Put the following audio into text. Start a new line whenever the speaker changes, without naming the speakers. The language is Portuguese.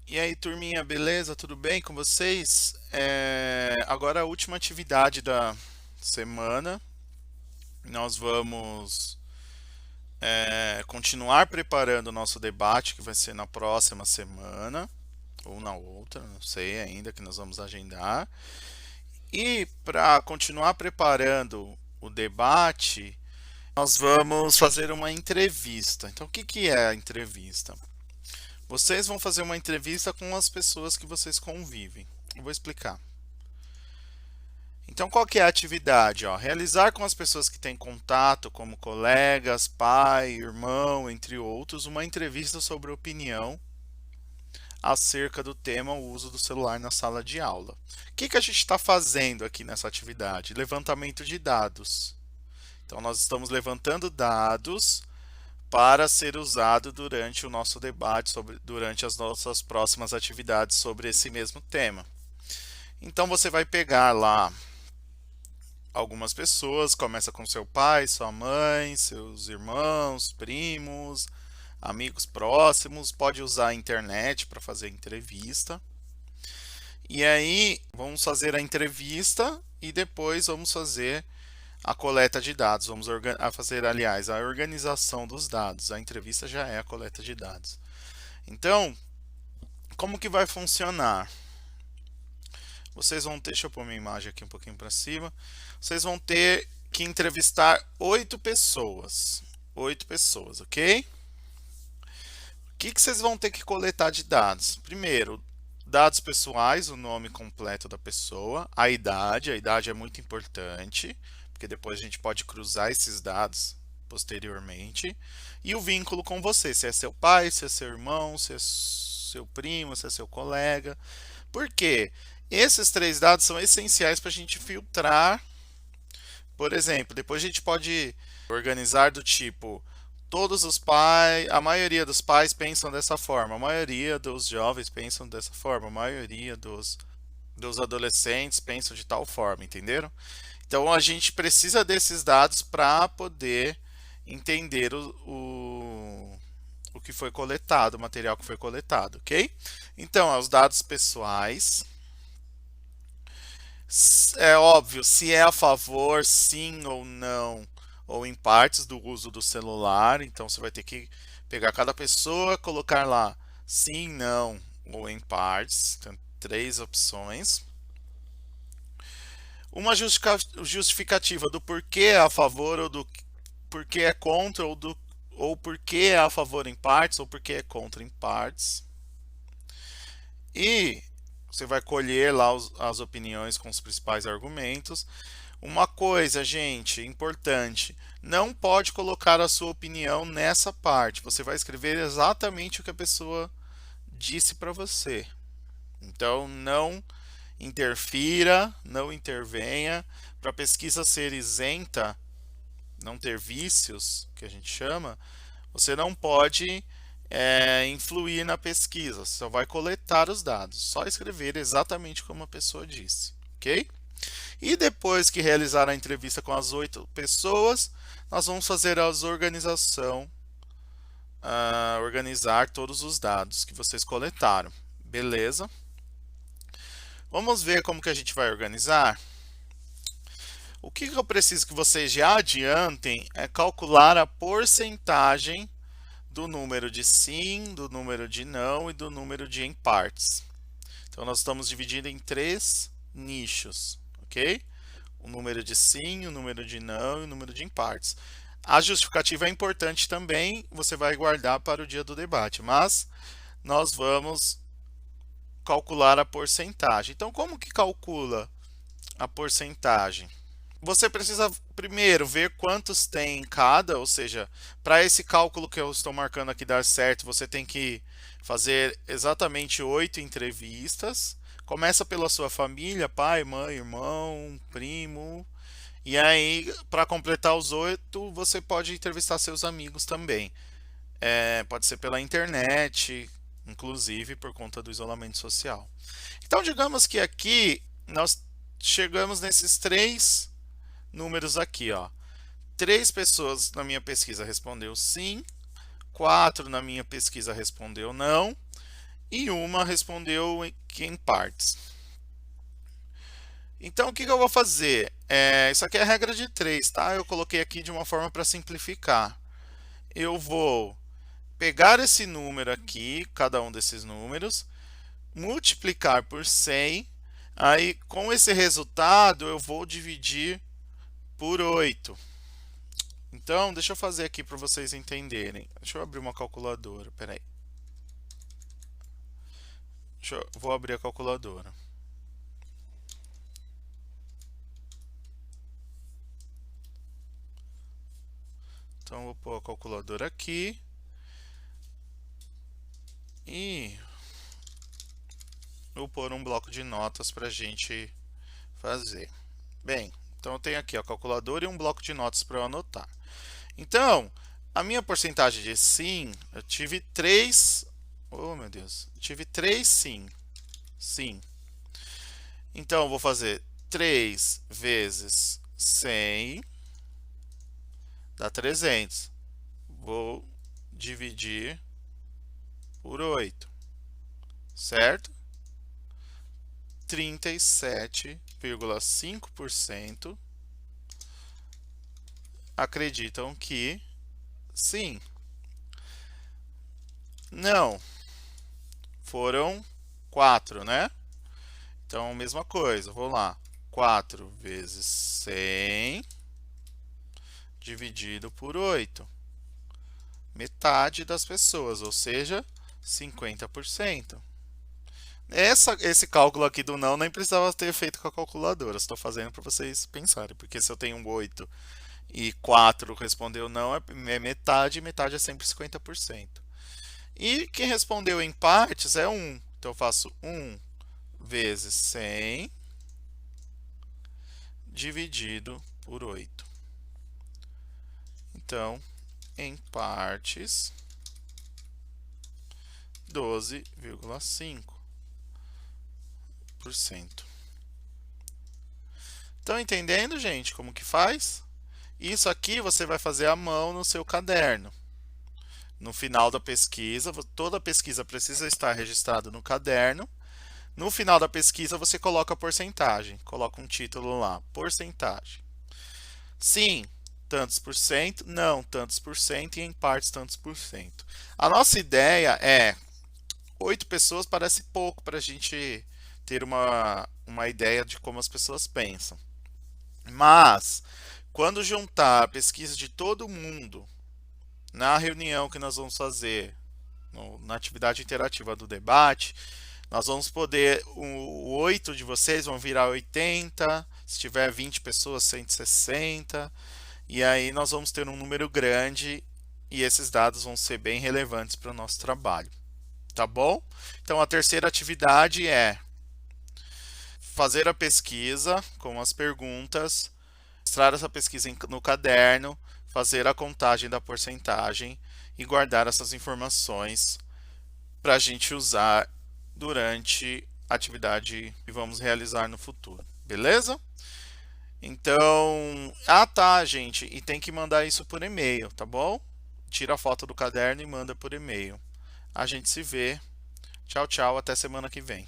E aí, turminha, beleza? Tudo bem com vocês? Agora a última atividade da semana. Nós vamos continuar preparando o nosso debate, que vai ser na próxima semana, ou na outra, não sei ainda, que nós vamos agendar. E para continuar preparando o debate, nós vamos fazer uma entrevista. Então, o que que é a entrevista? Vocês vão fazer uma entrevista com as pessoas que vocês convivem. Eu vou explicar. Então, qual que é a atividade? Ó? Realizar com as pessoas que têm contato, como colegas, pai, irmão, entre outros, uma entrevista sobre opinião acerca do tema o uso do celular na sala de aula. O que que a gente está fazendo aqui nessa atividade? Levantamento de dados. Então, nós estamos levantando dados para ser usado durante o nosso debate, durante as nossas próximas atividades sobre esse mesmo tema. Então, você vai pegar lá algumas pessoas, começa com seu pai, sua mãe, seus irmãos, primos, amigos próximos, pode usar a internet para fazer entrevista. E aí, vamos fazer a entrevista e depois vamos fazer a coleta de dados. Vamos fazer, aliás, a organização dos dados. A entrevista já é a coleta de dados. Então, como que vai funcionar? Vocês vão ter, deixa eu pôr minha imagem aqui um pouquinho para cima. Vocês vão ter que entrevistar 8 pessoas. 8 pessoas, ok? O que que vocês vão ter que coletar de dados? Primeiro, dados pessoais, o nome completo da pessoa, a idade é muito importante, porque depois a gente pode cruzar esses dados posteriormente, e o vínculo com você, se é seu pai, se é seu irmão, se é seu primo, se é seu colega. Por quê? Esses 3 dados são essenciais para a gente filtrar. Por exemplo, depois a gente pode organizar do tipo todos os pais, a maioria dos pais pensam dessa forma, a maioria dos jovens pensam dessa forma, a maioria dos adolescentes pensam de tal forma, entenderam? Então a gente precisa desses dados para poder entender o que foi coletado, o material que foi coletado, ok? Então, os dados pessoais. É óbvio, se é a favor, sim ou não, ou em partes do uso do celular, então você vai ter que pegar cada pessoa, colocar lá sim, não ou em partes, tem 3 opções. Uma justificativa do porquê é a favor ou do porquê é contra ou porquê é a favor em partes ou porquê é contra em partes. E você vai colher lá as opiniões com os principais argumentos. Uma coisa, gente, importante, não pode colocar a sua opinião nessa parte. Você vai escrever exatamente o que a pessoa disse para você. Então, não interfira, não intervenha. Para a pesquisa ser isenta, não ter vícios, que a gente chama, você não pode influir na pesquisa. Você só vai coletar os dados, só escrever exatamente como a pessoa disse, ok? E depois que realizar a entrevista com as 8 pessoas, nós vamos fazer a organização, organizar todos os dados que vocês coletaram. Beleza? Vamos ver como que a gente vai organizar? O que eu preciso que vocês já adiantem é calcular a porcentagem do número de sim, do número de não e do número de em partes. Então, nós estamos dividindo em 3 nichos, ok? O número de sim, o número de não e o número de em partes. A justificativa é importante também, você vai guardar para o dia do debate, mas nós vamos calcular a porcentagem. Então, como que calcula a porcentagem? Você precisa primeiro ver quantos tem em cada, ou seja, para esse cálculo que eu estou marcando aqui dar certo, você tem que fazer exatamente 8 entrevistas. Começa pela sua família, pai, mãe, irmão, primo. E aí, para completar os 8, você pode entrevistar seus amigos também. Pode ser pela internet, inclusive por conta do isolamento social. Então, digamos que aqui nós chegamos nesses 3 números aqui, ó. 3 pessoas na minha pesquisa respondeu sim, 4 na minha pesquisa respondeu não, e uma respondeu em partes. Então, o que eu vou fazer? Isso aqui é a regra de 3, tá? Eu coloquei aqui de uma forma para simplificar. Eu vou pegar esse número aqui, cada um desses números, multiplicar por 100, aí com esse resultado eu vou dividir por 8. Então, deixa eu fazer aqui para vocês entenderem. Deixa eu abrir uma calculadora, peraí. Vou abrir a calculadora. Então, vou pôr a calculadora aqui. E vou pôr um bloco de notas para a gente fazer. Bem, então eu tenho aqui a calculadora e um bloco de notas para eu anotar. Então, a minha porcentagem de sim, eu tive 3. Oh, meu Deus. Eu tive 3 sim. Sim. Então, eu vou fazer 3 vezes 100 dá 300. Vou dividir por 8. Certo? 37,5% acreditam que sim. Não. Foram 4, né? Então, mesma coisa. Vou lá. 4 vezes 100 dividido por 8. Metade das pessoas, ou seja, 50%. Esse cálculo aqui do não nem precisava ter feito com a calculadora. Estou fazendo para vocês pensarem. Porque se eu tenho um 8 e 4 respondeu não, é metade, metade é sempre 50%. E quem respondeu em partes é 1. Então eu faço 1 vezes 100 dividido por 8. Então, em partes, 12,5%. Estão entendendo, gente, como que faz? Isso aqui você vai fazer à mão no seu caderno. No final da pesquisa, toda a pesquisa precisa estar registrada no caderno. No final da pesquisa, você coloca a porcentagem. Coloca um título lá, porcentagem. Sim, tantos por cento. Não, tantos por cento. E em partes, tantos por cento. A nossa ideia é 8 pessoas parece pouco para a gente ter uma ideia de como as pessoas pensam. Mas, quando juntar a pesquisa de todo mundo na reunião que nós vamos fazer, na atividade interativa do debate, nós vamos poder, 8 de vocês vão virar 80, se tiver 20 pessoas, 160, e aí nós vamos ter um número grande e esses dados vão ser bem relevantes para o nosso trabalho. Tá bom? Então a terceira atividade é fazer a pesquisa com as perguntas, registrar essa pesquisa no caderno, fazer a contagem da porcentagem e guardar essas informações para a gente usar durante a atividade que vamos realizar no futuro. Beleza? Então, tá, gente, e tem que mandar isso por e-mail, tá bom? Tira a foto do caderno e manda por e-mail. A gente se vê. Tchau, tchau, até semana que vem.